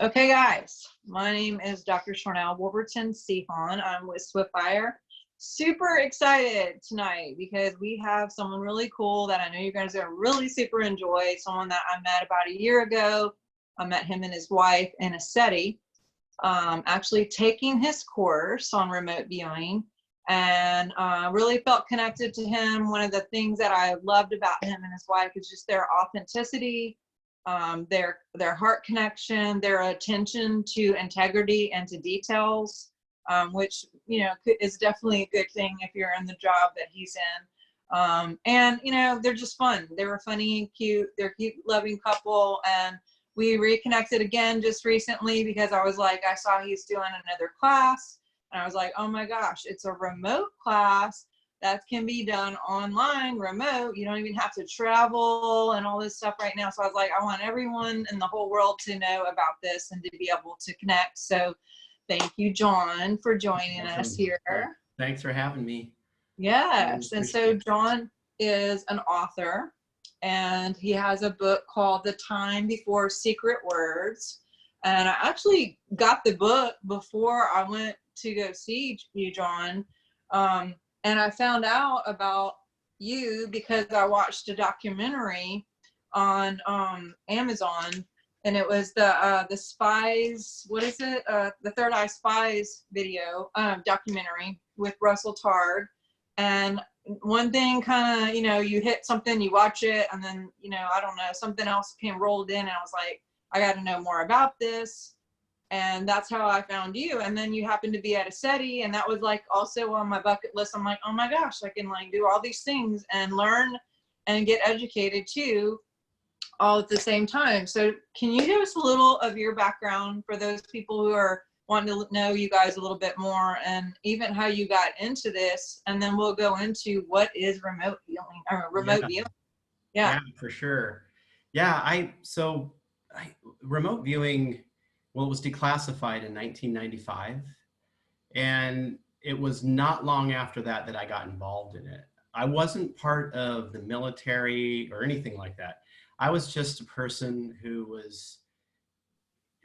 Okay, guys, my name is Dr. Sharnael Wolverton Sehon. I'm with Swiftfire. Super excited tonight because we have someone really cool that I know you guys are gonna really super enjoy. Someone that I met about a year ago. I met him and his wife in a SETI, actually taking his course on remote viewing, and really felt connected to him. One of the things that I loved about him and his wife is just their authenticity, their heart connection, their attention to integrity and to details, which is definitely a good thing if you're in the job that he's in. And they're just fun. They were funny and cute. They're a cute, loving couple, and we reconnected again just recently because I was like, I saw he's doing another class, and I was like, oh my gosh, it's a remote class that can be done online, remote. You don't even have to travel and all this stuff right now. So I was like, I want everyone in the whole world to know about this and to be able to connect. So thank you, John, for joining us here. Thanks for having me. Yes, and so John is an author, and he has a book called The Time Before Secret Words. And I actually got the book before I went to go see you, John. And I found out about you because I watched a documentary on Amazon, and it was the Spies, what is it? The Third Eye Spies video, documentary with Russell Targ. And one thing kind of, you hit something, you watch it, and then, I don't know, something else came rolled in, and I was like, I got to know more about this. And that's how I found you. And then you happened to be at a SETI, and that was like also on my bucket list. I'm like, oh my gosh, I can like do all these things and learn and get educated too, all at the same time. So can you give us a little of your background for those people who are wanting to know you guys a little bit more, and even how you got into this? And then we'll go into what is remote viewing or remote viewing. Yeah, for sure. Yeah, remote viewing, well, it was declassified in 1995, and it was not long after that that I got involved in it. I wasn't part of the military or anything like that. I was just a person who was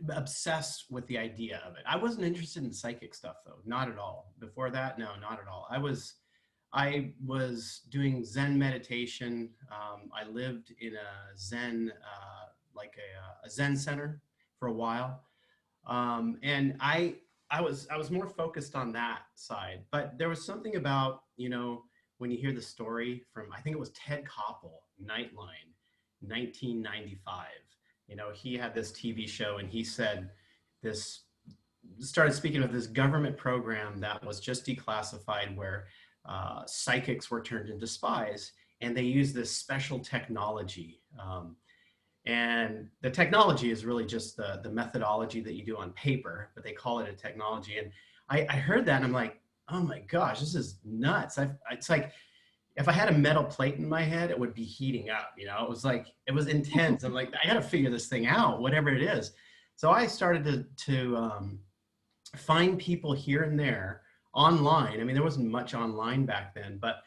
obsessed with the idea of it. I wasn't interested in psychic stuff though, not at all. Before that, no, not at all. I was doing Zen meditation. I lived in a Zen, a Zen center for a while. And I was more focused on that side, but there was something about, when you hear the story from, I think it was Ted Koppel, Nightline, 1995, he had this TV show, and he said started speaking of this government program that was just declassified, where psychics were turned into spies, and they used this special technology. And the technology is really just the methodology that you do on paper, but they call it a technology. And I heard that, and I'm like, oh my gosh, this is nuts. It's like, if I had a metal plate in my head, it would be heating up. It was intense. I'm like, I got to figure this thing out, whatever it is. So I started to find people here and there online. I mean, there wasn't much online back then, but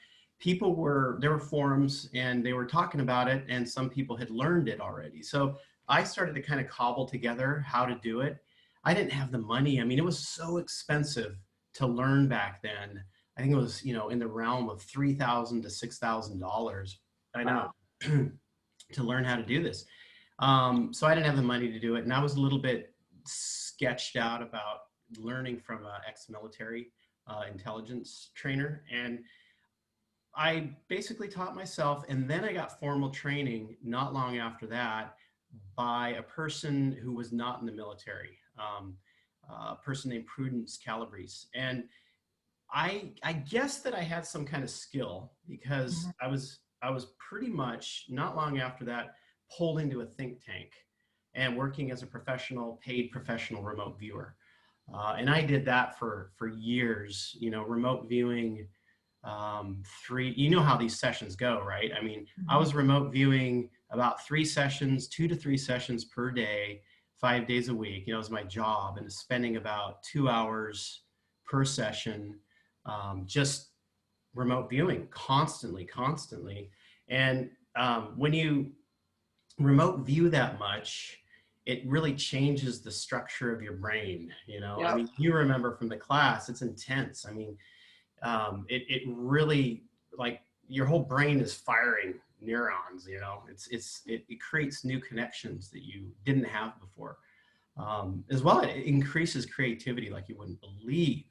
there were forums, and they were talking about it, and some people had learned it already. So I started to kind of cobble together how to do it. I didn't have the money. I mean, it was so expensive to learn back then. I think it was, in the realm of $3,000 to $6,000. I know, to learn how to do this. So I didn't have the money to do it, and I was a little bit sketched out about learning from an ex-military intelligence trainer, and I basically taught myself, and then I got formal training not long after that by a person who was not in the military, a person named Prudence Calabrese. And I guess that I had some kind of skill, because I was pretty much not long after that pulled into a think tank and working as a paid professional remote viewer. And I did that for years, remote viewing. You know how these sessions go, right? I mean, I was remote viewing about 2 to 3 sessions per day, 5 days a week. It was my job, and spending about 2 hours per session, just remote viewing constantly. And when you remote view that much, it really changes the structure of your brain. You know, I Yep. mean, you remember from the class, it's intense. I mean, it really, like, your whole brain is firing neurons. You know, it creates new connections that you didn't have before. As well, it increases creativity like you wouldn't believe.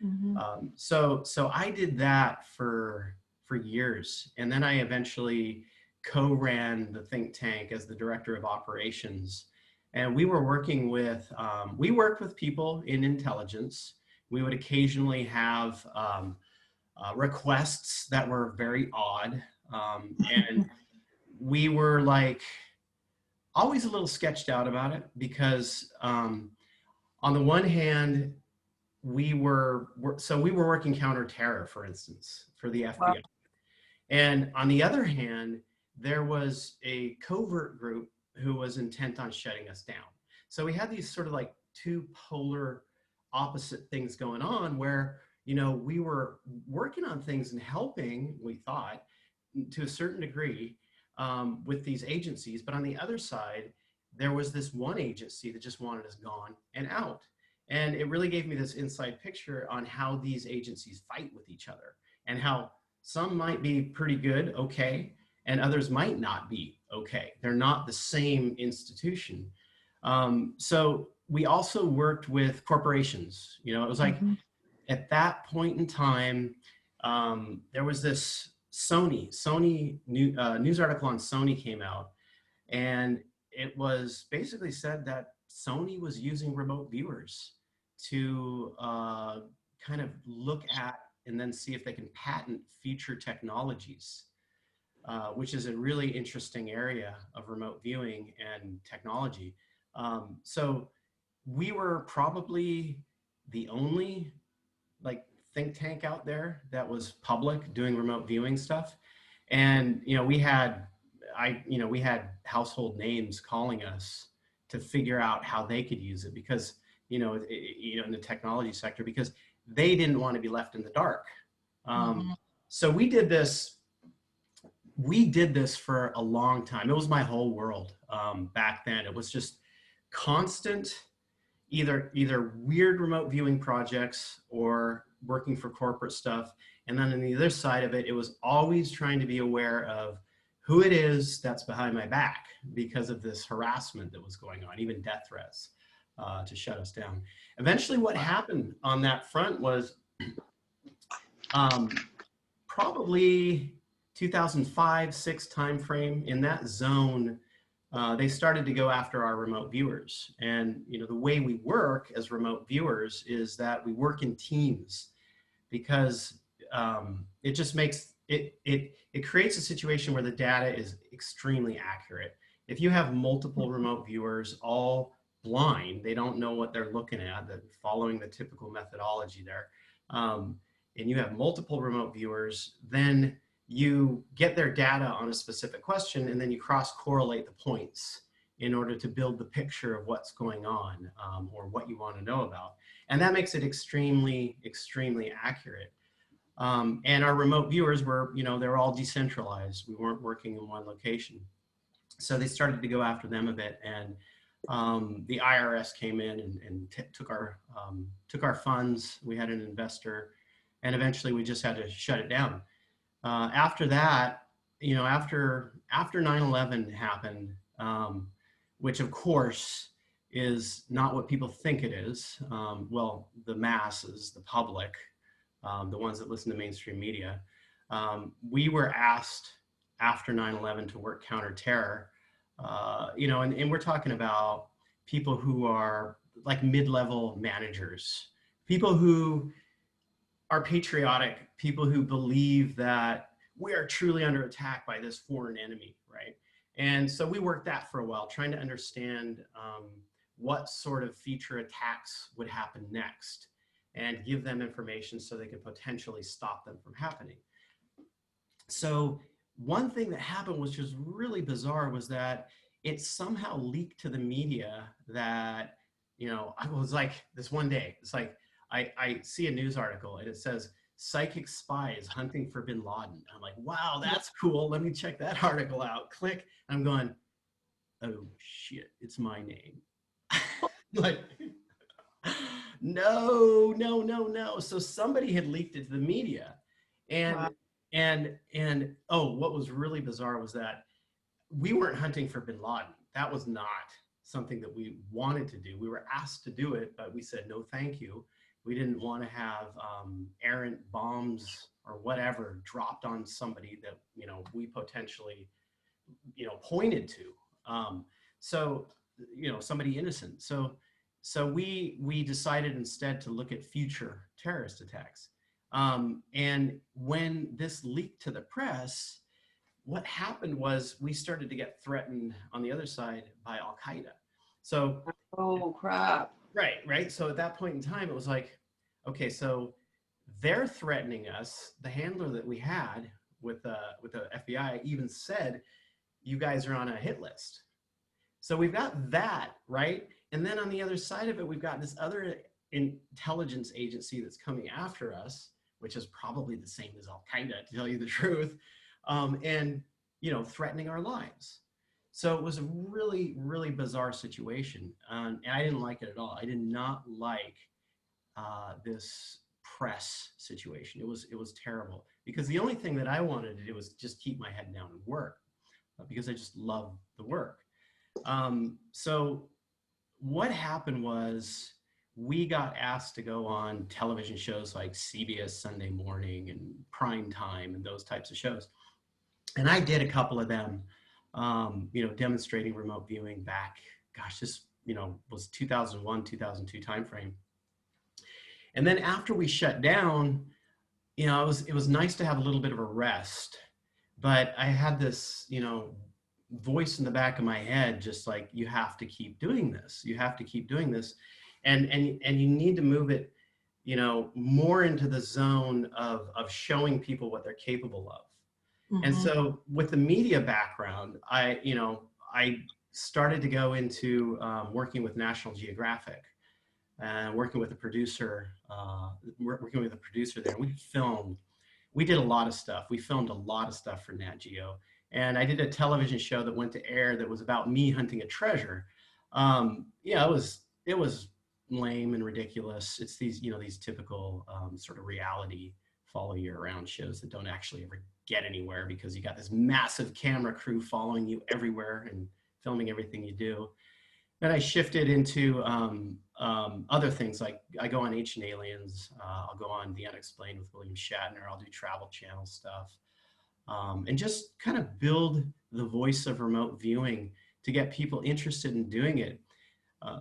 Mhm. So I did that for years, and then I eventually co-ran the think tank as the director of operations. And we were working with we worked with people in intelligence. We would occasionally have requests that were very odd, and we were like always a little sketched out about it because on the one hand, we were working counter-terror, for instance, for the Wow. FBI. And on the other hand, there was a covert group who was intent on shutting us down. So we had these sort of like two polar opposite things going on where, you know, we were working on things and helping, we thought, to a certain degree, with these agencies. But on the other side, there was this one agency that just wanted us gone and out. And it really gave me this inside picture on how these agencies fight with each other, and how some might be pretty good, okay, and others might not be okay. They're not the same institution. So we also worked with corporations. You know, it was like Mhm. at that point in time, there was this Sony news article on Sony came out, and it was basically said that Sony was using remote viewers to kind of look at and then see if they can patent future technologies, which is a really interesting area of remote viewing and technology. So we were probably the only like think tank out there that was public doing remote viewing stuff. And, you know, we had household names calling us to figure out how they could use it because, in the technology sector, because they didn't want to be left in the dark. Mhm. So we did this for a long time. It was my whole world back then. It was just constant, either weird remote viewing projects or working for corporate stuff. And then on the other side of it, it was always trying to be aware of who it is that's behind my back because of this harassment that was going on, even death threats to shut us down. Eventually, what happened on that front was probably 2005-6 timeframe. In that zone, they started to go after our remote viewers. And the way we work as remote viewers is that we work in teams, because it just makes it creates a situation where the data is extremely accurate. If you have multiple remote viewers, all blind, they don't know what they're looking at, they're following the typical methodology there, and you have multiple remote viewers, then you get their data on a specific question, and then you cross-correlate the points in order to build the picture of what's going on, or what you want to know about. And that makes it extremely, extremely accurate. And our remote viewers were, they were all decentralized. We weren't working in one location. So they started to go after them a bit. And the IRS came in and took our funds. We had an investor, and eventually we just had to shut it down. After that, after 9/11 happened, which of course is not what people think it is. Well, the masses, the public, the ones that listen to mainstream media, we were asked after 9/11 to work counter-terror, and we're talking about people who are like mid-level managers, people who are patriotic, people who believe that we are truly under attack by this foreign enemy, right? And so we worked that for a while, trying to understand what sort of future attacks would happen next, and give them information so they could potentially stop them from happening. So one thing that happened, which was really bizarre, was that it somehow leaked to the media that, I was like, this one day, it's like, I see a news article and it says, "Psychic Spies hunting for bin Laden." I'm like, wow, that's cool. Let me check that article out. Click. I'm going, oh shit, it's my name. Like, no, no, no, no. So somebody had leaked it to the media. And Wow. and oh, what was really bizarre was that we weren't hunting for bin Laden. That was not something that we wanted to do. We were asked to do it, but we said no, thank you. We didn't want to have errant bombs or whatever dropped on somebody that, you know, we potentially, you know, pointed to. So, you know, somebody innocent. So we decided instead to look at future terrorist attacks. And when this leaked to the press, what happened was we started to get threatened on the other side by Al Qaeda. So, Oh crap. right. So at that point in time, it was like, okay, so they're threatening us. The handler that we had with the FBI even said, "You guys are on a hit list." So we've got that, right? And then on the other side of it, we've got this other intelligence agency that's coming after us, which is probably the same as Al Qaeda, to tell you the truth, and, you know, threatening our lives. So it was a really, really bizarre situation, and I didn't like it at all. I did not like this press situation. It was terrible, because the only thing that I wanted to do was just keep my head down and work, because I just love the work. So what happened was we got asked to go on television shows like CBS Sunday Morning and Prime Time and those types of shows. And I did a couple of them, you know, demonstrating remote viewing back, gosh, this, you know, was 2001, 2002 timeframe. And then after we shut down, you know, it was nice to have a little bit of a rest, but I had this, you know, voice in the back of my head, just like, you have to keep doing this. You have to keep doing this. And you need to move it, you know, more into the zone of showing people what they're capable of. Mm-hmm. And so with the media background, I started to go into working with National Geographic and working with a producer there. We did a lot of stuff. We filmed a lot of stuff for Nat Geo. And I did a television show that went to air that was about me hunting a treasure. Yeah, it was lame and ridiculous. It's these, you know, these typical sort of reality follow you around shows that don't actually ever get anywhere, because you got this massive camera crew following you everywhere and filming everything you do. Then I shifted into other things, like I go on Ancient Aliens, I'll go on The Unexplained with William Shatner, I'll do Travel Channel stuff. And just kind of build the voice of remote viewing to get people interested in doing it.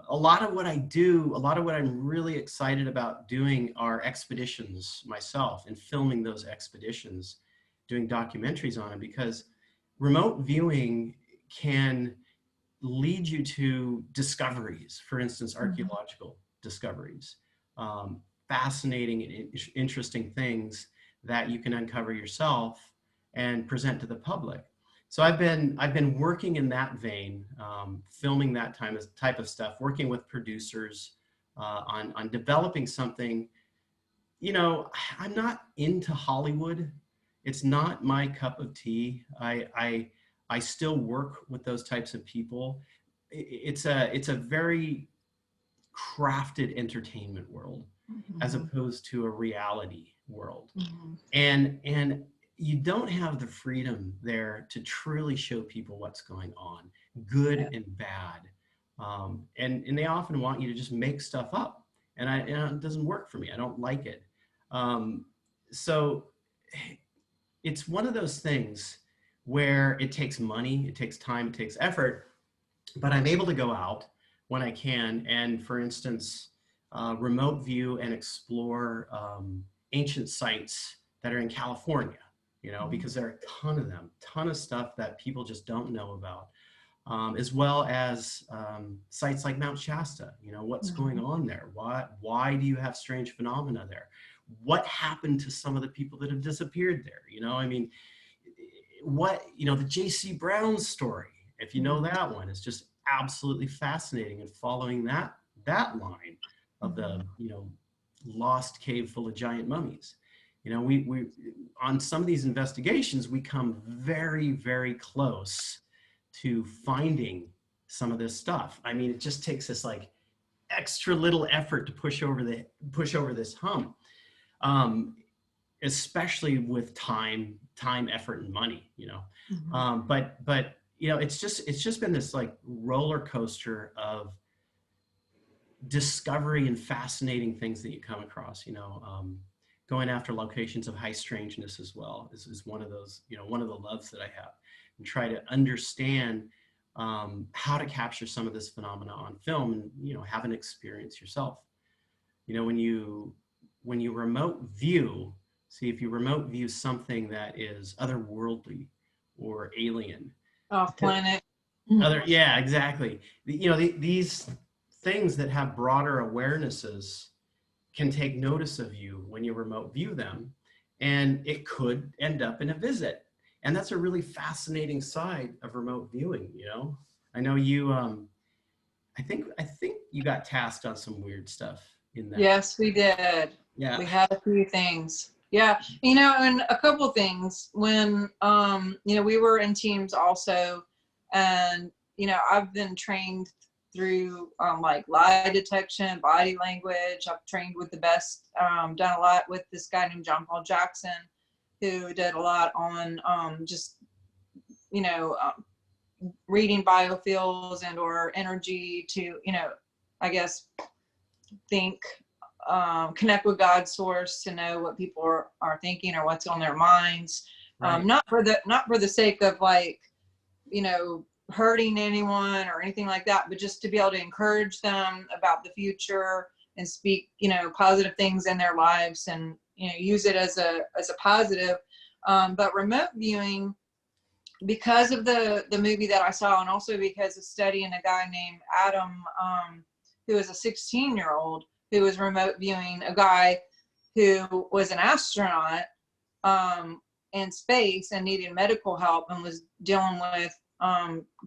A lot of what I do, a lot of what I'm really excited about doing are expeditions myself, and filming those expeditions, doing documentaries on them, because remote viewing can lead you to discoveries, for instance, archaeological discoveries, fascinating and interesting things that you can uncover yourself and present to the public. So I've been working in that vein, filming that type of stuff, working with producers on developing something. You know, I'm not into Hollywood. It's not my cup of tea. I still work with those types of people. It's a very crafted entertainment world, as opposed to a reality world. And you don't have the freedom there to truly show people what's going on, good and bad. And they often want you to just make stuff up. And it doesn't work for me. I don't like it. So it's one of those things where it takes money, it takes time, it takes effort, but I'm able to go out when I can. And for instance, remote view and explore ancient sites that are in California, you know, because there are a ton of them, ton of stuff that people just don't know about, as well as sites like Mount Shasta. You know, what's going on there? Why do you have strange phenomena there? What happened to some of the people that have disappeared there? You know, I mean, the J.C. Brown story, if you know that one, is just absolutely fascinating, and following that line of the, you know, lost cave full of giant mummies. You know, we on some of these investigations, we come very, very close to finding some of this stuff. I mean, it just takes this like extra little effort to push over this hump, especially with time, effort, and money. You know, but you know, it's just been this like roller coaster of discovery and fascinating things that you come across. You know, going after locations of high strangeness as well is one of those, you know, one of the loves that I have, and try to understand how to capture some of this phenomena on film, and, you know, have an experience yourself. You know, when you remote view, see, if you remote view something that is otherworldly or alien, Off planet. yeah, exactly. You know, these things that have broader awarenesses can take notice of you when you remote view them, and it could end up in a visit. And that's a really fascinating side of remote viewing. You know, I know you, I think you got tasked on some weird stuff in that. Yes, we did. Yeah. We had a few things. Yeah, you know, and a couple things when you know, we were in teams also, and you know, I've been trained through like lie detection, body language. I've trained with the best, done a lot with this guy named John Paul Jackson, who did a lot on just, you know, reading biofields and or energy to, you know, I guess think, connect with God's source to know what people are thinking or what's on their minds. Right. Not for the sake of like, you know, hurting anyone or anything like that, but just to be able to encourage them about the future and speak, you know, positive things in their lives, and, you know, use it as a positive. But remote viewing, because of the movie that I saw, and also because of studying a guy named Adam, who is a 16-year-old who was remote viewing a guy who was an astronaut in space and needed medical help and was dealing with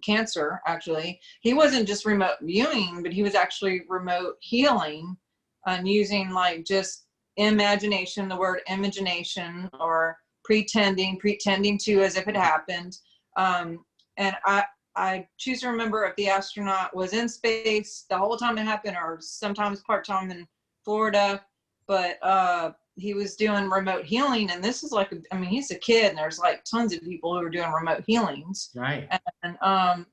cancer. Actually, he wasn't just remote viewing, but he was actually remote healing, using like just imagination, the word imagination, or pretending to as if it happened. And I choose to remember if the astronaut was in space the whole time it happened, or sometimes part-time in Florida, but he was doing remote healing. And this is like, I mean, he's a kid, and there's like tons of people who are doing remote healings. Right. And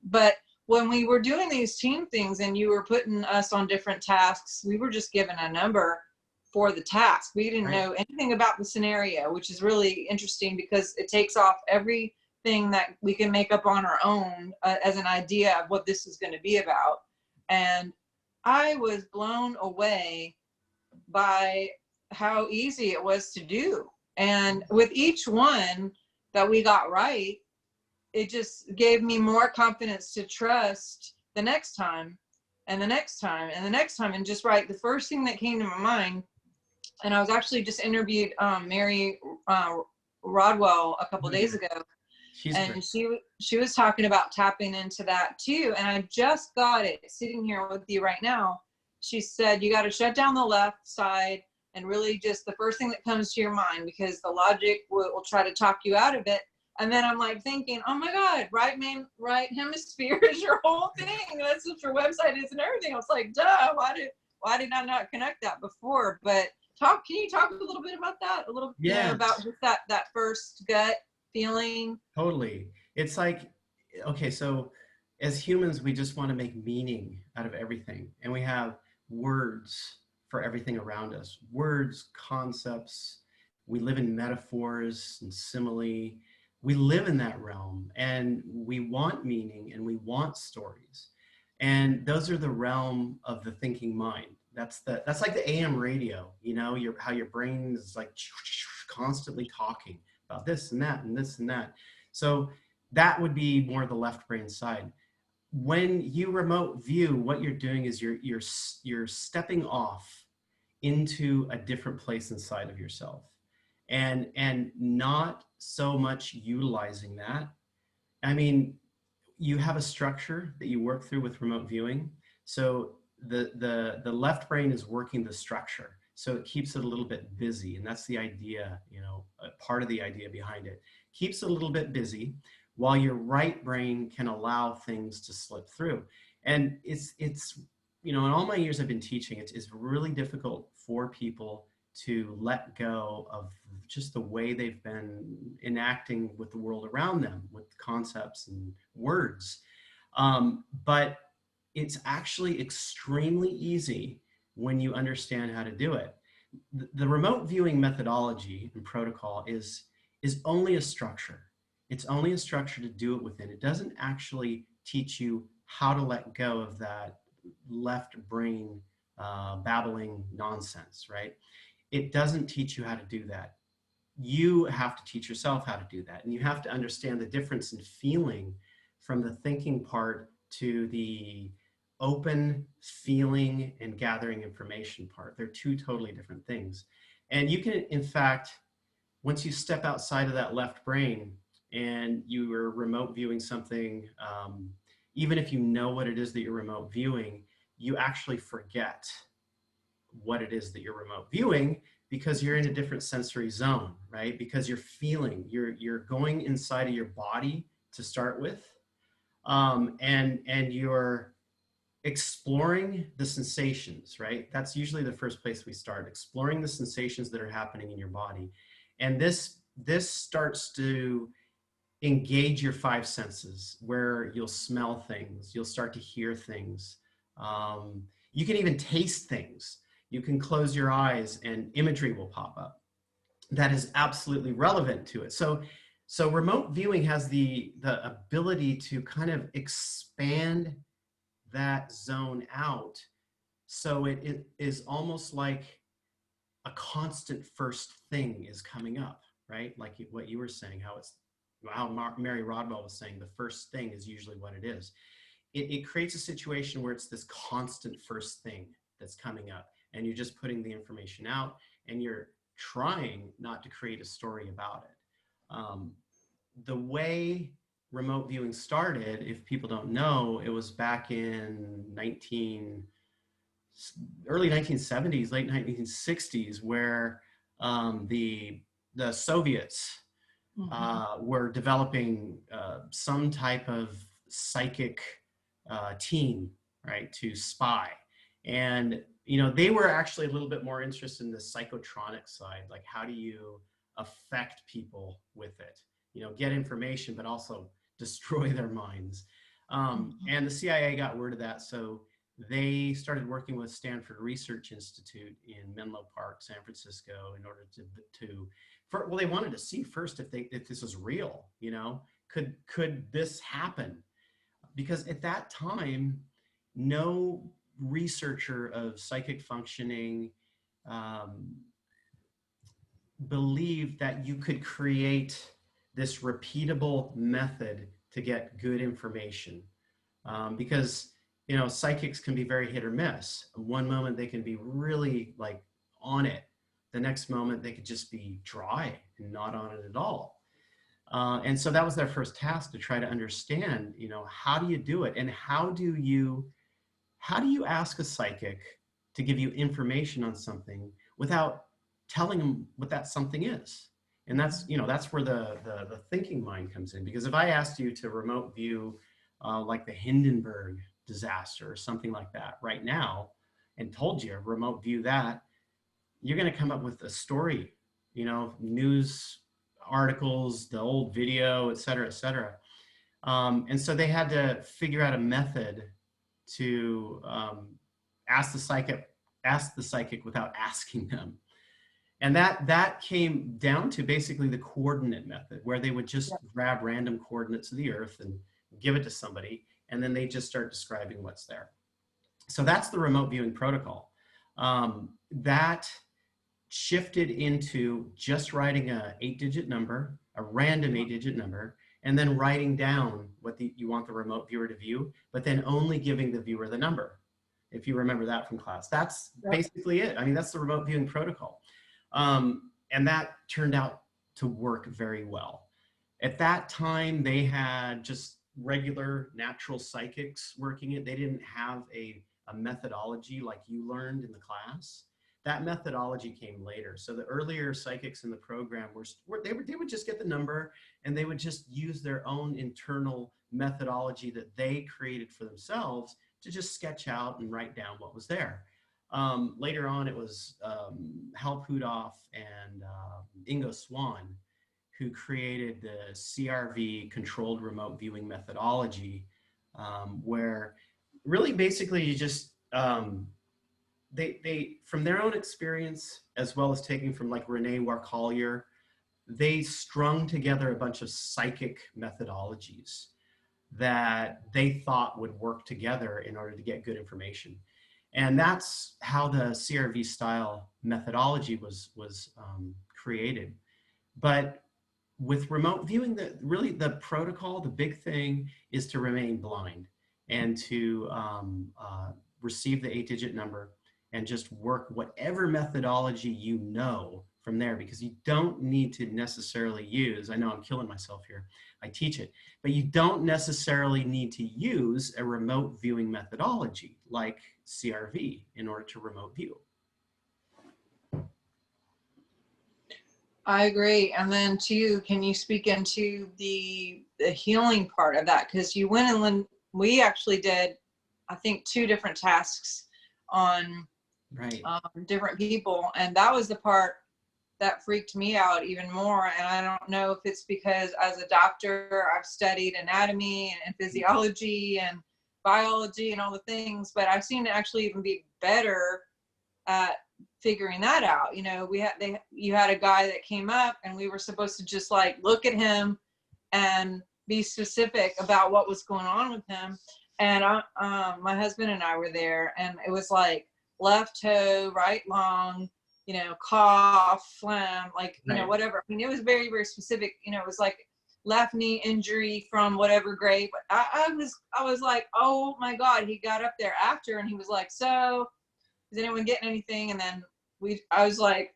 but when we were doing these team things and you were putting us on different tasks, we were just given a number for the task. We didn't know anything about the scenario, which is really interesting because it takes off everything that we can make up on our own as an idea of what this is going to be about. And I was blown away by how easy it was to do. And with each one that we got right, it just gave me more confidence to trust the next time and the next time and the next time. And just right, the first thing that came to my mind, and I was actually just interviewed Mary Rodwell a couple days ago, and she was talking about tapping into that too. And I just got it sitting here with you right now. She said, you got to shut down the left side and really just the first thing that comes to your mind, because the logic will try to talk you out of it. And then I'm like thinking, oh my God, right hemisphere is your whole thing. That's what your website is and everything. I was like, duh, why did I not connect that before? But can you talk a little bit about that? A little, you know, about just that first gut feeling? Totally. It's like, okay, so as humans, we just want to make meaning out of everything. And we have words for everything around us. Words, concepts. We live in metaphors and simile. We live in that realm, and we want meaning and we want stories. And those are the realm of the thinking mind. That's like the AM radio, you know, how your brain is like constantly talking about this and that and this and that. So that would be more the left brain side. When you remote view, what you're doing is you're stepping off into a different place inside of yourself, and not so much utilizing that. I mean, you have a structure that you work through with remote viewing. So the left brain is working the structure. So it keeps it a little bit busy. And that's the idea, you know, part of the idea behind it. Keeps it a little bit busy while your right brain can allow things to slip through. And it's, you know, in all my years I've been teaching, it's really difficult for people to let go of just the way they've been enacting with the world around them, with concepts and words. But it's actually extremely easy when you understand how to do it. The remote viewing methodology and protocol is only a structure. It's only a structure to do it within. It doesn't actually teach you how to let go of that left brain babbling nonsense, right? It doesn't teach you how to do that. You have to teach yourself how to do that. And you have to understand the difference in feeling from the thinking part to the open feeling and gathering information part. They're two totally different things. And you can, in fact, once you step outside of that left brain and you are remote viewing something, even if you know what it is that you're remote viewing, you actually forget what it is that you're remote viewing because you're in a different sensory zone, right? Because you're feeling, you're going inside of your body to start with, and you're exploring the sensations, right? That's usually the first place we start, exploring the sensations that are happening in your body. And this starts to engage your five senses, where you'll smell things, you'll start to hear things. You can even taste things. You can close your eyes and imagery will pop up that is absolutely relevant to it. So remote viewing has the ability to kind of expand that zone out. So it is almost like a constant first thing is coming up, right? Like what you were saying, how Mary Rodwell was saying, the first thing is usually what it is. It creates a situation where it's this constant first thing that's coming up, and you're just putting the information out, and you're trying not to create a story about it. The way remote viewing started, if people don't know, it was back in early 1970s, late 1960s, where the Soviets were developing some type of psychic team, right, to spy. And, you know, they were actually a little bit more interested in the psychotronic side, like how do you affect people with it? You know, get information, but also destroy their minds. And the CIA got word of that, so they started working with Stanford Research Institute in Menlo Park, San Francisco, in order well, they wanted to see first if this was real. You know, could this happen? Because at that time, no researcher of psychic functioning believed that you could create this repeatable method to get good information, because, you know, psychics can be very hit or miss. One moment they can be really like on it, the next moment they could just be dry and not on it at all. And so that was their first task, to try to understand, you know, how do you do it, and how do you ask a psychic to give you information on something without telling them what that something is. And that's, you know, that's where the thinking mind comes in. Because if I asked you to remote view like the Hindenburg disaster or something like that right now, and told you remote view that, you're going to come up with a story, you know, news articles, the old video, et cetera, et cetera. And so they had to figure out a method to ask the psychic without asking them. And that came down to basically the coordinate method, where they would just grab random coordinates of the earth and give it to somebody, and then they just start describing what's there. So that's the remote viewing protocol. That shifted into just writing a 8-digit number, a random 8-digit number, and then writing down what you want the remote viewer to view, but then only giving the viewer the number. If you remember that from class, that's basically it. I mean, that's the remote viewing protocol. And that turned out to work very well. At that time, they had just regular natural psychics working it. They didn't have a methodology like you learned in the class. That methodology came later. So the earlier psychics in the program they would just get the number, and they would just use their own internal methodology that they created for themselves to just sketch out and write down what was there. Later on, it was Hal Puthoff and Ingo Swann who created the CRV, controlled remote viewing methodology, where really basically you just, they from their own experience, as well as taking from like Renee Warcollier, they strung together a bunch of psychic methodologies that they thought would work together in order to get good information. And that's how the CRV style methodology was created. But with remote viewing, really the protocol, the big thing is to remain blind and to receive the 8-digit number and just work whatever methodology you know from there, because you don't need to necessarily use, I know I'm killing myself here, I teach it, but you don't necessarily need to use a remote viewing methodology like CRV in order to remote view. I agree. And then too, can you speak into the healing part of that? Because you went and we actually did, I think, 2 different tasks on different people. And that was the part that freaked me out even more. And I don't know if it's because as a doctor, I've studied anatomy and physiology and biology and all the things, but I've seen it actually even be better at figuring that out. You know, you had a guy that came up and we were supposed to just like look at him and be specific about what was going on with him. And my husband and I were there, and it was like left toe, right lung, you know, cough, phlegm, like, you know, whatever. I mean, it was very, very specific. You know, it was like left knee injury from whatever grade. But I was like, oh my God. He got up there after and he was like, so is anyone getting anything? And then I was like,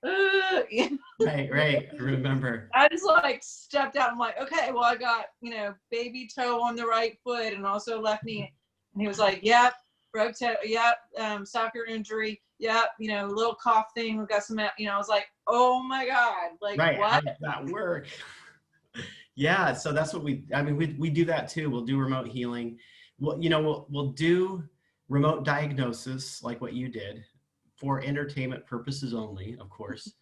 you know? Right. I remember. I just like stepped out. I'm like, okay, well, I got, you know, baby toe on the right foot and also left knee. And he was like, yep, broke toe, yep, soccer injury, yep, you know, little cough thing, we got some, you know, I was like, oh my God, like, what? How does that work? Yeah, so that's what we do that too. We'll do remote healing. We'll do remote diagnosis like what you did for entertainment purposes only, of course,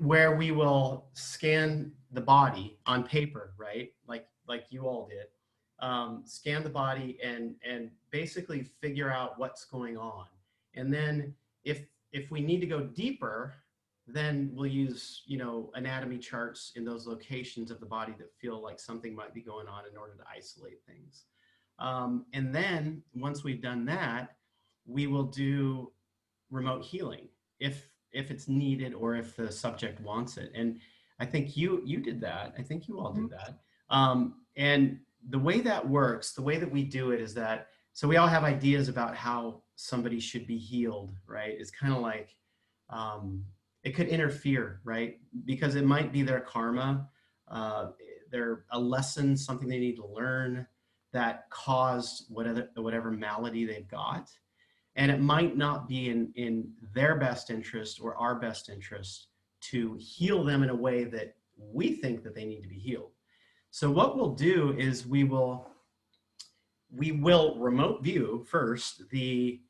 where we will scan the body on paper, right? Like you all did. Scan the body and basically figure out what's going on. And then if we need to go deeper, then we'll use, you know, anatomy charts in those locations of the body that feel like something might be going on in order to isolate things. And then once we've done that, we will do remote healing if it's needed or if the subject wants it. And I think you did that. I think you all did that. And the way that works, the way that we do it is that, so we all have ideas about how somebody should be healed, right? It's kind of like, it could interfere, right? Because it might be their karma, a lesson, something they need to learn that caused whatever malady they've got. And it might not be in their best interest or our best interest to heal them in a way that we think that they need to be healed. So what we'll do is we will remote view first the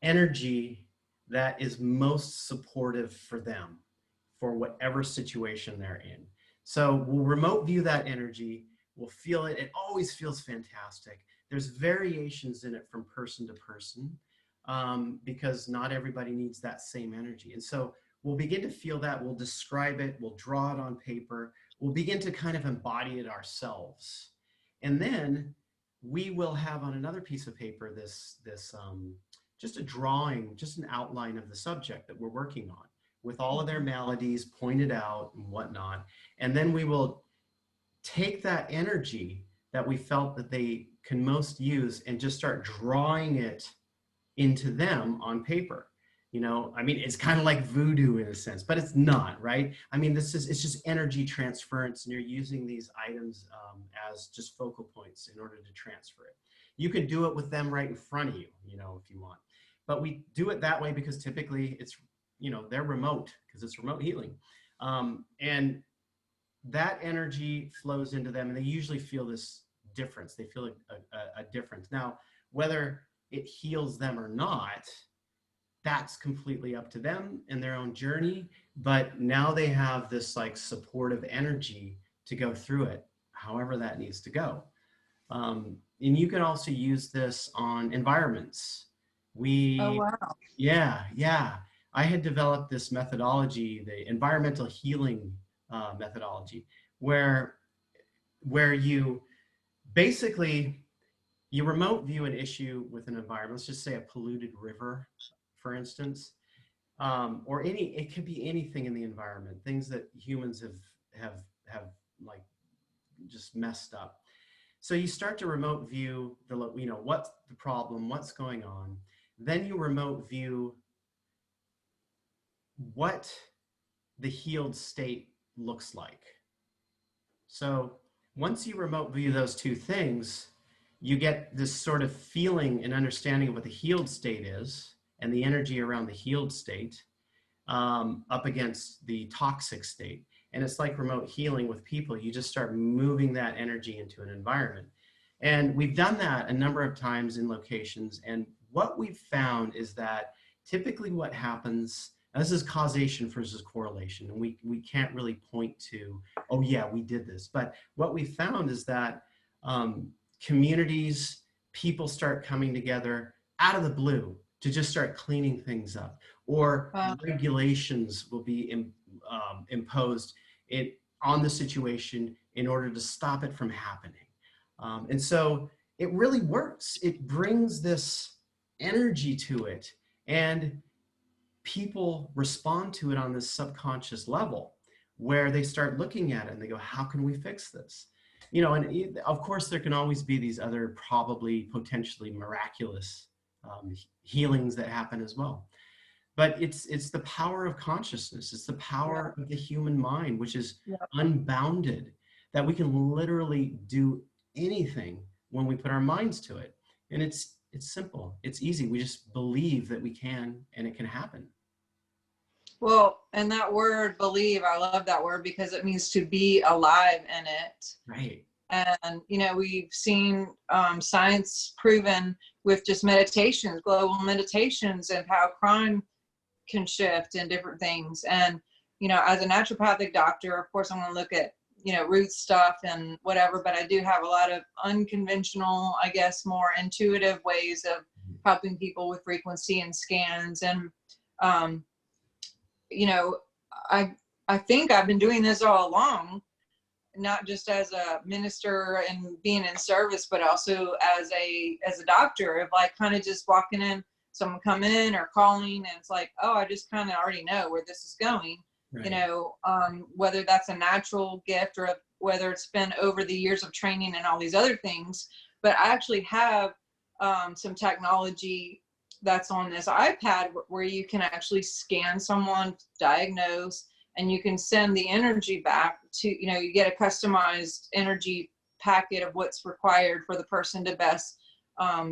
energy that is most supportive for them for whatever situation they're in. So we'll remote view that energy. We'll feel it. It always feels fantastic. There's variations in it from person to person because not everybody needs that same energy. And so we'll begin to feel that. We'll describe it. We'll draw it on paper. We'll begin to kind of embody it ourselves. And then we will have on another piece of paper this just a drawing, just an outline of the subject that we're working on with all of their maladies pointed out and whatnot. And then we will take that energy that we felt that they can most use and just start drawing it into them on paper. You know, I mean, it's kind of like voodoo in a sense, but it's not, right? I mean, it's just energy transference, and you're using these items as just focal points in order to transfer it. You can do it with them right in front of you, you know, if you want. But we do it that way because typically it's, you know, they're remote because it's remote healing. And that energy flows into them and they usually feel this difference. They feel a difference. Now, Whether it heals them or not, that's completely up to them and their own journey. But now they have this like supportive energy to go through it, however that needs to go. And you can also use this on environments. Oh, We, wow. yeah. I had developed this methodology, the environmental healing methodology, where you basically you remote view an issue with an environment. Let's just say a polluted river, for instance, or it could be anything in the environment, things that humans have like just messed up. So you start to remote view what's the problem, what's going on. Then you remote view what the healed state looks like. So once you remote view those two things, you get this sort of feeling and understanding of what the healed state is and the energy around the healed state up against the toxic state. And it's like remote healing with people. You just start moving that energy into an environment. And we've done that a number of times in locations. And what we've found is that typically what happens, this is causation versus correlation, and we can't really point to, oh yeah, we did this. But what we found is that communities, people start coming together out of the blue to just start cleaning things up, or regulations will be imposed on the situation in order to stop it from happening. And so it really works. It brings this energy to it, and people respond to it on this subconscious level where they start looking at it and they go, how can we fix this? And of course there can always be these other probably potentially miraculous healings that happen as well. But it's the power of consciousness. It's the power of the human mind, which is unbounded, that we can literally do anything when we put our minds to it. And it's simple. It's easy. We just believe that we can, and it can happen. Well, and that word believe, I love that word because it means to be alive in it. Right. And, we've seen science proven with just meditations, global meditations, and how crime can shift and different things. And, as a naturopathic doctor, of course, I'm going to look at, root stuff and whatever, but I do have a lot of unconventional, I guess, more intuitive ways of helping people with frequency and scans. And, I think I've been doing this all along, not just as a minister and being in service, but also as a doctor, of like kind of just walking in, someone come in or calling, and it's like, oh, I just kind of already know where this is going. Right. Whether that's a natural gift or whether it's been over the years of training and all these other things. But I actually have some technology that's on this iPad where you can actually scan someone, diagnose, and you can send the energy back to, you get a customized energy packet of what's required for the person to best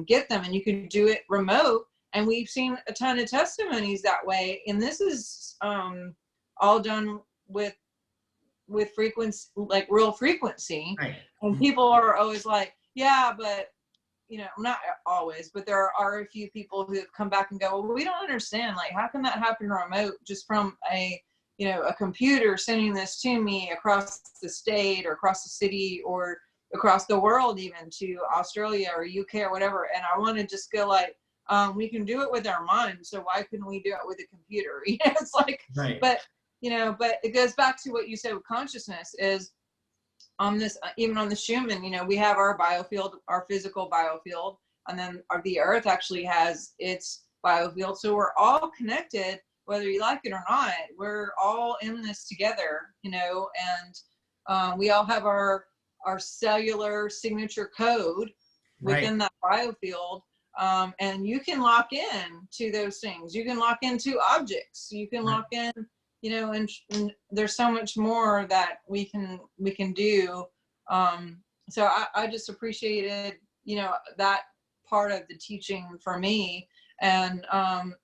get them. And you can do it remote. And we've seen a ton of testimonies that way. And this is all done with frequency, like real frequency. Right. And people are always like, yeah, but not always, but there are a few people who have come back and go, well, we don't understand. Like, how can that happen remote just from a computer sending this to me across the state or across the city or across the world, even to Australia or UK or whatever. And I want to just go like, we can do it with our mind. So why couldn't we do it with a computer? It's like, right. But it goes back to what you said with consciousness is, on this, even on the Schumann, we have our biofield, our physical biofield, and then the earth actually has its biofield. So we're all connected, whether you like it or not. We're all in this together, and we all have our cellular signature code within that biofield. And you can lock in to those things. You can lock into objects. You can lock in, and there's so much more that we can do. So I just appreciated, that part of the teaching for me. And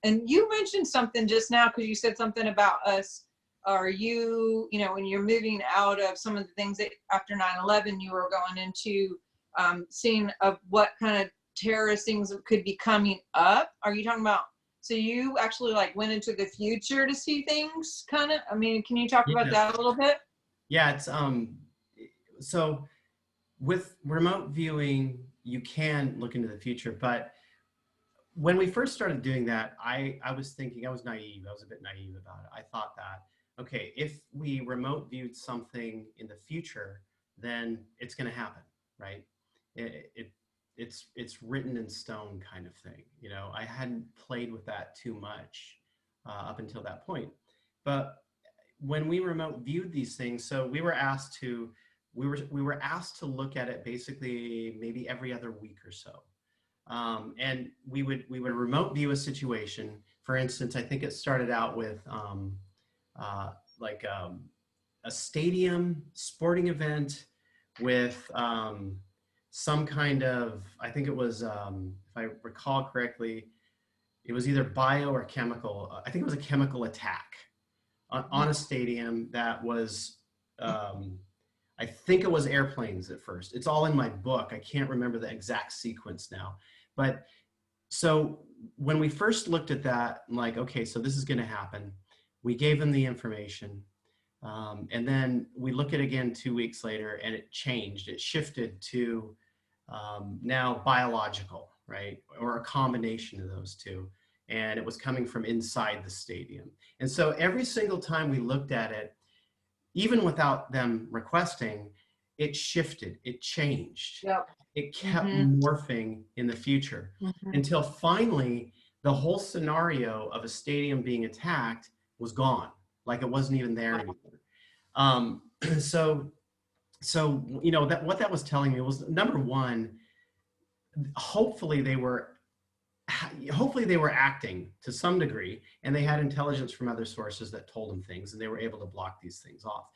you mentioned something just now, because you said something about us, or when you're moving out of some of the things that after 9/11, you were going into seeing of what kind of terrorist things could be coming up? Are you talking about, so you actually like went into the future to see things kind of? I mean, can you talk about Yeah. that a little bit? Yeah, it's so with remote viewing, you can look into the future, but when we first started doing that, I was thinking, I was naive. I was a bit naive about it. I thought that, okay, if we remote viewed something in the future, then it's going to happen, right? It it's written in stone kind of thing. You know, I hadn't played with that too much up until that point. But when we remote viewed these things, so we were asked to, we were asked to look at it basically maybe every other week or so. And we would remote view a situation. For instance, I think it started out with uh, like a stadium sporting event with some kind of, I think it was, if I recall correctly, it was either bio or chemical. I think it was a chemical attack on a stadium that was, I think it was airplanes at first. It's all in my book. I can't remember the exact sequence now. But so when we first looked at that, I'm like, okay, so this is going to happen. We gave them the information. And then we look at it again 2 weeks later, and it changed. It shifted to now biological, right? Or a combination of those two. And it was coming from inside the stadium. And so every single time we looked at it, even without them requesting, it shifted, it changed. Yep. It kept morphing in the future Mm-hmm. until finally the whole scenario of a stadium being attacked was gone, like it wasn't even there anymore. So you know, that what that was telling me was, number one, hopefully they were acting to some degree, and they had intelligence from other sources that told them things, and they were able to block these things off.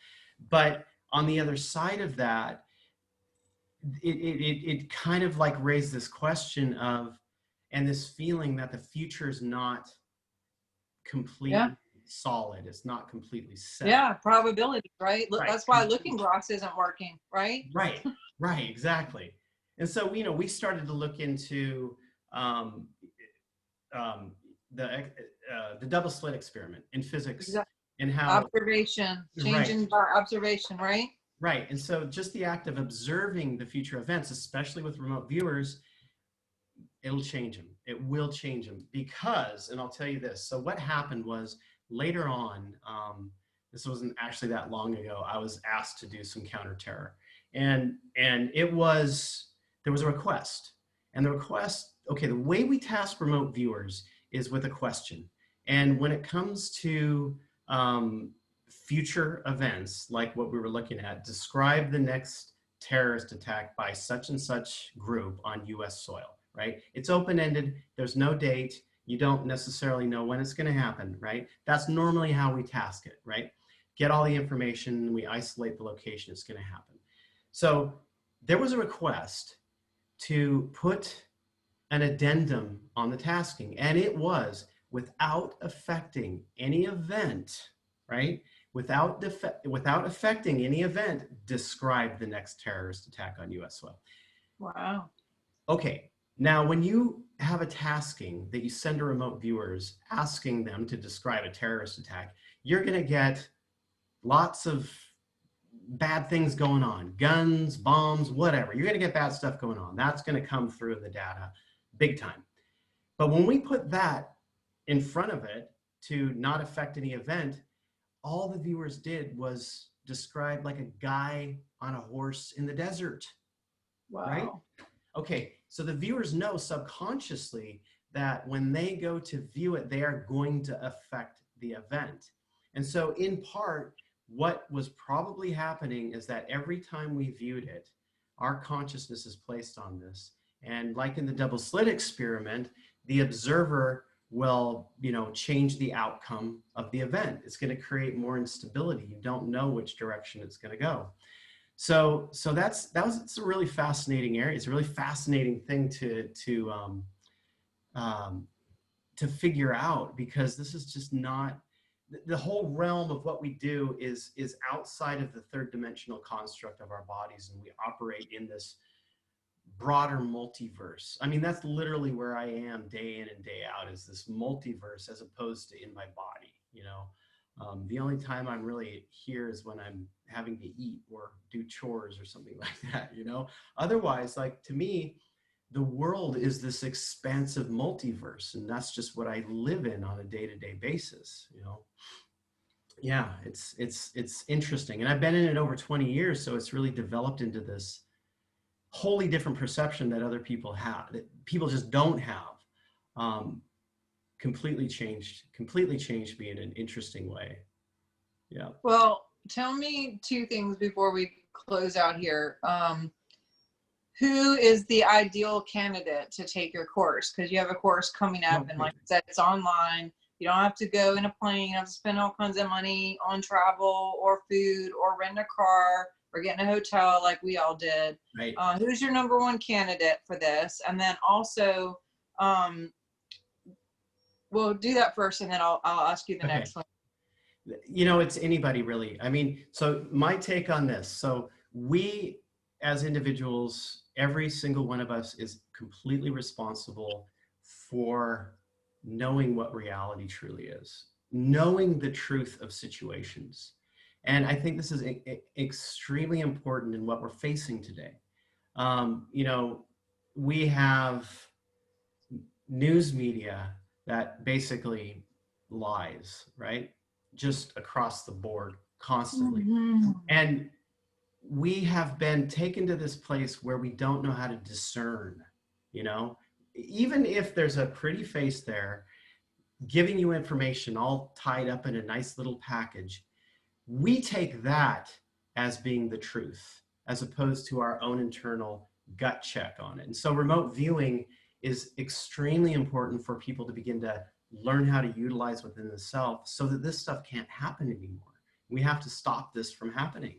But on the other side of that, it kind of like raised this question of, and this feeling that the future is not completely solid. It's not completely set. Yeah, probability, right? Look, Right. that's why Looking Glass isn't working, right? Right, exactly. And so, you know, we started to look into um, the double slit experiment in physics, and how observation, changing by observation, right? Right. And so just the act of observing the future events, especially with remote viewers, it'll change them. It will change them because, and I'll tell you this. So what happened was later on, this wasn't actually that long ago, I was asked to do some counterterror. And it was, there was a request. And the request, okay, the way we task remote viewers is with a question. And when it comes to future events, like what we were looking at, describe the next terrorist attack by such and such group on US soil, right? It's open-ended, there's no date, you don't necessarily know when it's gonna happen, right? That's normally how we task it, right? Get all the information, we isolate the location, it's gonna happen. So there was a request to put an addendum on the tasking, and it was without affecting any event, right? Without affecting any event, describe the next terrorist attack on US soil. Wow. Okay, now when you have a tasking that you send to remote viewers asking them to describe a terrorist attack, you're gonna get lots of bad things going on, guns, bombs, whatever. You're gonna get bad stuff going on. That's gonna come through in the data big time. But when we put that in front of it to not affect any event, all the viewers did was describe like a guy on a horse in the desert. Wow. Right? Okay, so the viewers know subconsciously that when they go to view it, they are going to affect the event. And so in part, what was probably happening is that every time we viewed it, our consciousness is placed on this. And like in the double slit experiment, the observer will, you know, change the outcome of the event. It's going to create more instability. You don't know which direction it's going to go. So it's a really fascinating area. It's a really fascinating thing to figure out, because this is just not, the whole realm of what we do is outside of the third dimensional construct of our bodies, and we operate in this broader multiverse. I mean, that's literally where I am day in and day out, is this multiverse, as opposed to in my body, you know. The only time I'm really here is when I'm having to eat or do chores or something like that, you know. Otherwise, like, to me, the world is this expansive multiverse, and that's just what I live in on a day-to-day basis, you know. Yeah, it's interesting, and I've been in it over 20 years, so it's really developed into this wholly different perception that other people have, that people just don't have. um, completely changed me in an interesting way. Yeah. Well, tell me two things before we close out here. Who is the ideal candidate to take your course? Because you have a course coming up, and like I said, it's online. You don't have to go in a plane. You don't have to spend all kinds of money on travel or food or rent a car or get in a hotel like we all did. Right. Who's your number one candidate for this? And then also, we'll do that first, and then I'll ask you the next one. You know, it's anybody really. I mean, so my take on this. So we, as individuals, every single one of us is completely responsible for knowing what reality truly is, knowing the truth of situations. And I think this is extremely important in what we're facing today. You know, we have news media that basically lies, right? Just across the board constantly. Mm-hmm. And we have been taken to this place where we don't know how to discern, you know, even if there's a pretty face there giving you information all tied up in a nice little package, we take that as being the truth, as opposed to our own internal gut check on it. And so remote viewing is extremely important for people to begin to learn how to utilize within the self, so that this stuff can't happen anymore. We have to stop this from happening.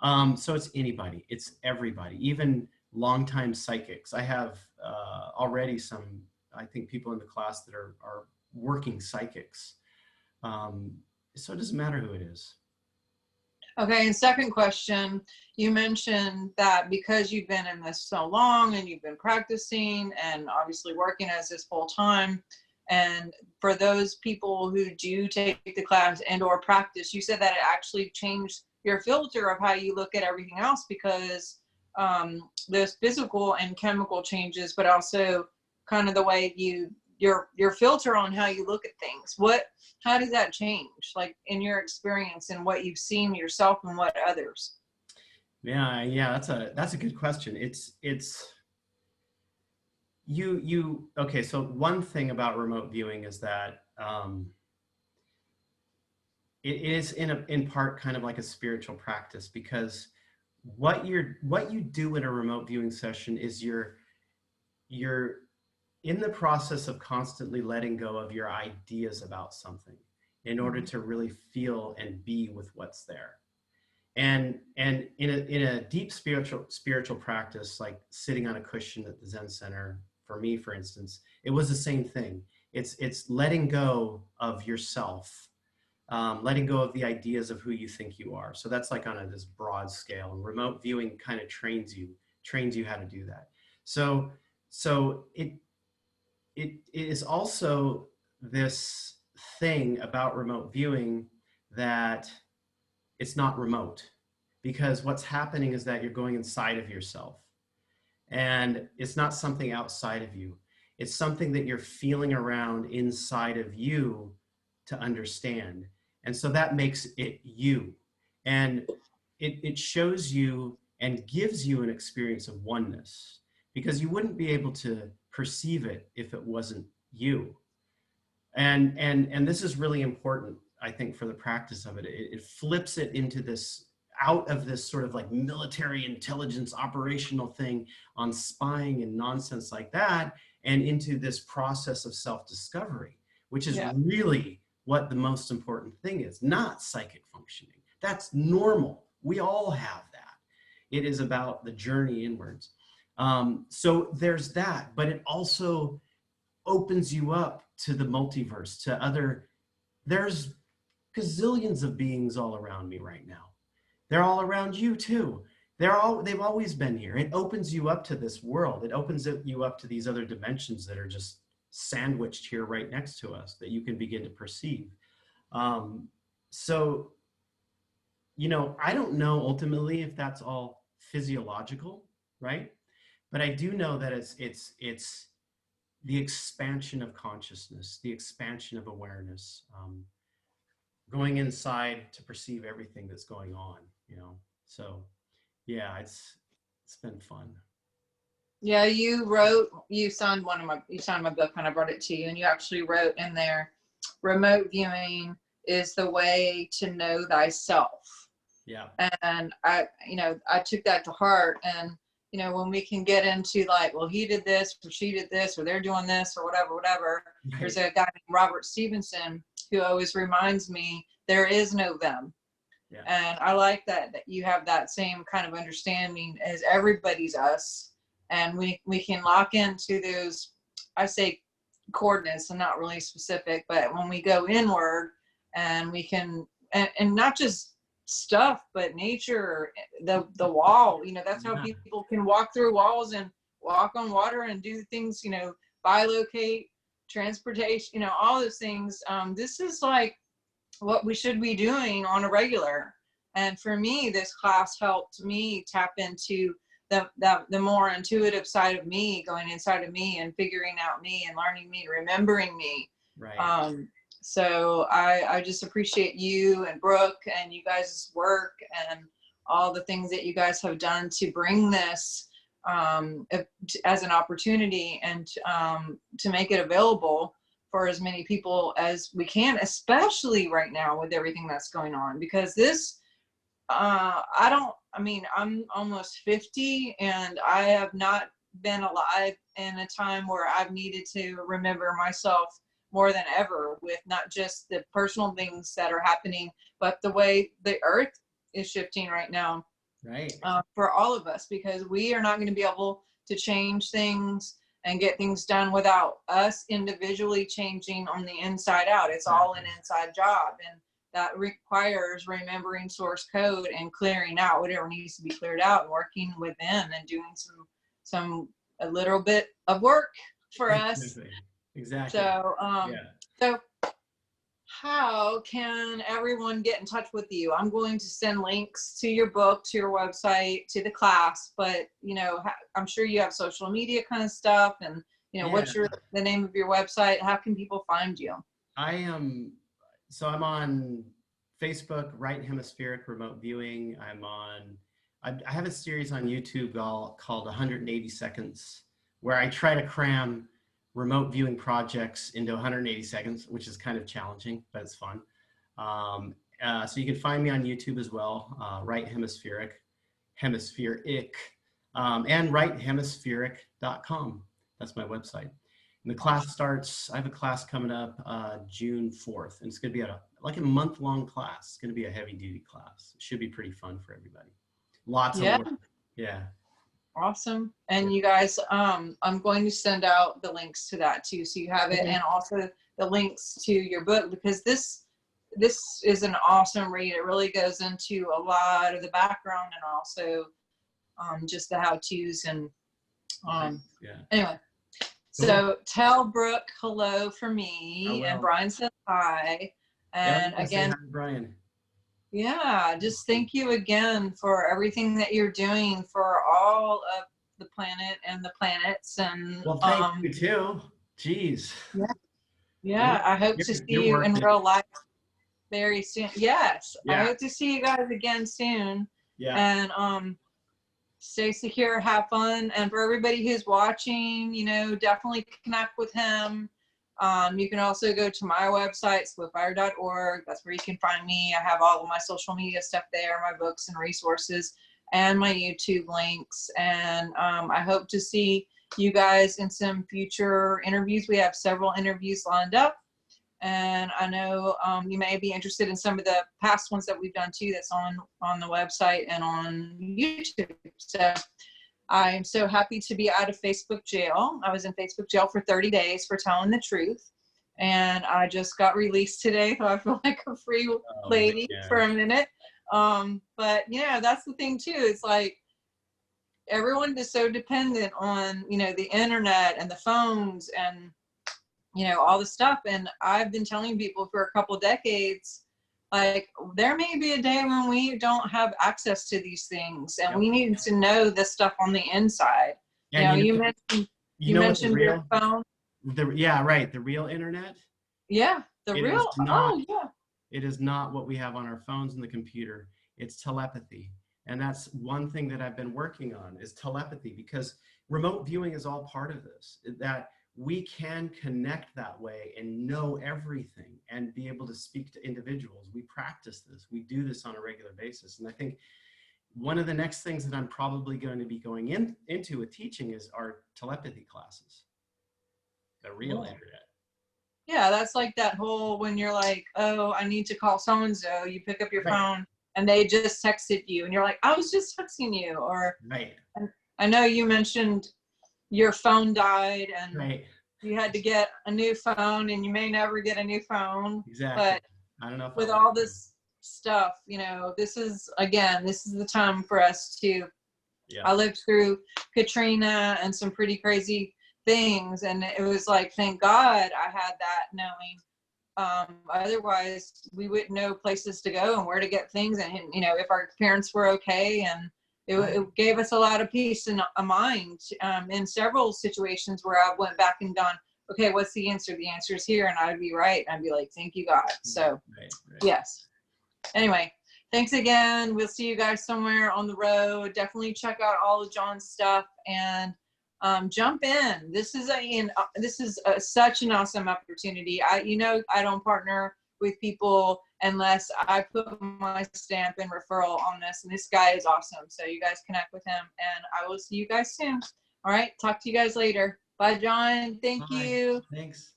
So it's anybody, it's everybody, even longtime psychics. I have already some, I think, people in the class that are working psychics. So it doesn't matter who it is. Okay, and second question, you mentioned that because you've been in this so long and you've been practicing and obviously working as this full time, and for those people who do take the class and or practice, you said that it actually changed your filter of how you look at everything else, because there's physical and chemical changes, but also kind of the way your filter on how you look at things. How does that change, like in your experience and what you've seen yourself and what others? Yeah, that's a good question. Okay, so one thing about remote viewing is that it is in part kind of like a spiritual practice, because what you do in a remote viewing session is you're in the process of constantly letting go of your ideas about something in order to really feel and be with what's there. And in a deep spiritual practice, like sitting on a cushion at the Zen Center, for me, for instance, it was the same thing. It's letting go of yourself, letting go of the ideas of who you think you are. So that's like on this broad scale, and remote viewing kind of trains you how to do that. So it is also this thing about remote viewing that it's not remote, because what's happening is that you're going inside of yourself, and it's not something outside of you. It's something that you're feeling around inside of you to understand. And so that makes it you. And it shows you and gives you an experience of oneness, because you wouldn't be able to perceive it if it wasn't you. And this is really important, I think, for the practice of it. It flips it into this, out of this sort of like military intelligence operational thing on spying and nonsense like that, and into this process of self-discovery, which is really what the most important thing is, not psychic functioning. That's normal. We all have that. It is about the journey inwards. So there's that, but it also opens you up to the multiverse, to other, there's gazillions of beings all around me right now. They're all around you too. they've always been here. It opens you up to this world. It opens you up to these other dimensions that are just sandwiched here right next to us that you can begin to perceive. So, you know, I don't know ultimately if that's all physiological, right? But I do know that it's the expansion of consciousness, the expansion of awareness, going inside to perceive everything that's going on, you know? So yeah, it's been fun. Yeah, you signed my book when I brought it to you, and you actually wrote in there, remote viewing is the way to know thyself. Yeah. And I took that to heart. And, you know, when we can get into like, well, he did this, or she did this, or they're doing this, or whatever, Right. There's a guy named Robert Stevenson who always reminds me there is no them. Yeah. And I like that you have that same kind of understanding as everybody's us. And we can lock into those, I say coordinates and not really specific, but when we go inward and we can, and not just stuff, but nature, the wall, you know, that's how people can walk through walls and walk on water and do things, you know, bilocate, transportation, you know, all those things. This is like what we should be doing on a regular. And for me, this class helped me tap into the more intuitive side of me, going inside of me and figuring out me and learning me, remembering me. Right. So I just appreciate you and Brooke and you guys' work and all the things that you guys have done to bring this as an opportunity and to make it available for as many people as we can, especially right now with everything that's going on, because this, I'm almost 50 and I have not been alive in a time where I've needed to remember myself more than ever, with not just the personal things that are happening, but the way the earth is shifting right now. Right. For all of us, because we are not going to be able to change things and get things done without us individually changing on the inside out. It's all an inside job, and that requires remembering source code and clearing out whatever needs to be cleared out and working within and doing a little bit of work for us. Exactly. So how can everyone get in touch with you? I'm going to send links to your book, to your website, to the class, but you know, I'm sure you have social media kind of stuff, and you know, what's the name of your website? How can people find you? I'm on Facebook, Right Hemispheric Remote Viewing. I have a series on YouTube called 180 Seconds, where I try to cram remote viewing projects into 180 seconds, which is kind of challenging, but it's fun. So you can find me on YouTube as well, Right Hemispheric, and righthemispheric.com. That's my website. And the class starts, I have a class coming up June 4th, and it's going to be like a month-long class. It's going to be a heavy-duty class. It should be pretty fun for everybody. Lots of work. Yeah. Awesome. And you guys, I'm going to send out the links to that too, so you have it, and also the links to your book, because this is an awesome read. It really goes into a lot of the background and also just the how-tos and anyway. So tell Brooke hello for me, and Brian says hi. And again, Brian. Yeah, just thank you again for everything that you're doing for all of the planet and the planets. And well, thank you too. Jeez. Yeah. I hope to see you in real life very soon. Yes, I hope to see you guys again soon. Yeah. And stay secure, have fun, and for everybody who's watching, you know, definitely connect with him. You can also go to my website, swiftfire.org. That's where you can find me. I have all of my social media stuff there, my books and resources, and my YouTube links. And I hope to see you guys in some future interviews. We have several interviews lined up. And I know you may be interested in some of the past ones that we've done too, that's on the website and on YouTube. So I'm so happy to be out of Facebook jail. I was in Facebook jail for 30 days for telling the truth. And I just got released today, so I feel like a free lady for a minute. But yeah, that's the thing too. It's like, everyone is so dependent on, you know, the internet and the phones and, you know, all the stuff. And I've been telling people for a couple decades, like, there may be a day when we don't have access to these things, and Yep. we need to know this stuff on the inside. And You mentioned your phone. Yeah, right. The real internet. Yeah, oh yeah. It is not what we have on our phones and the computer. It's telepathy. And that's one thing that I've been working on, is telepathy, because remote viewing is all part of this, that we can connect that way and know everything and be able to speak to individuals. We practice this. We do this on a regular basis. And I think one of the next things that I'm probably going to be going into with teaching is our telepathy classes, the real internet. Yeah, that's like that whole, when you're like, oh, I need to call so-and-so, you pick up your phone and they just texted you and you're like, I was just texting you. Or I know you mentioned your phone died and you had to get a new phone, and you may never get a new phone. Exactly. But I don't know if with all this stuff, you know, this is the time for us to, I lived through Katrina and some pretty crazy things, and it was like, thank God I had that knowing. Otherwise we wouldn't know places to go and where to get things, and you know, if our parents were okay. And it gave us a lot of peace and a mind in several situations where I went back and gone, okay, what's the answer? The answer is here. And I would be right. I'd be like, thank you, God. So yes. Anyway, thanks again. We'll see you guys somewhere on the road. Definitely check out all of John's stuff and jump in. This is such an awesome opportunity. I don't partner with people unless I put my stamp and referral on this, and this guy is awesome. So you guys connect with him, and I will see you guys soon. All right, talk to you guys later. Bye, John. Thank you. Thanks.